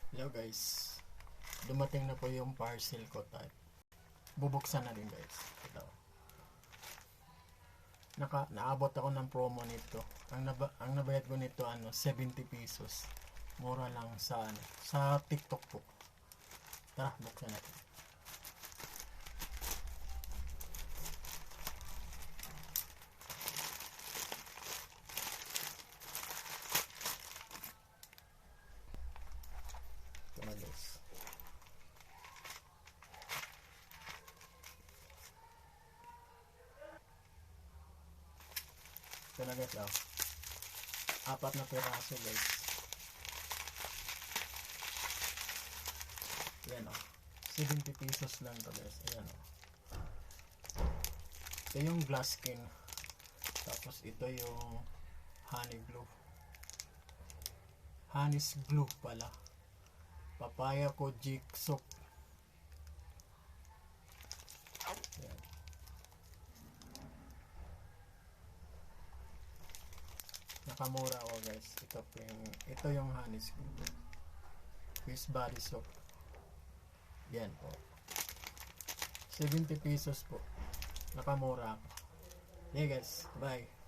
Hello guys, dumating na po yung parcel ko tayo. Bubuksan na din guys. Ito. Naabot ako ng promo nito. Ang nabayad ko nito 70 pesos. Mura lang sa TikTok po. Tara, buksan natin. Ito na guys. Ito na guys, apat na piraso guys. Ayan 70 pesos lang to guys. Ayan ito yung glass skin. Tapos ito yung honey glue. Honey's glue pala. Papaya kojic soap. Ayan. Nakamura ako guys. Ito yung honey's glue. Swiss body soap. Yan po. 70 pesos po. Nakamura ako. Okay guys, bye.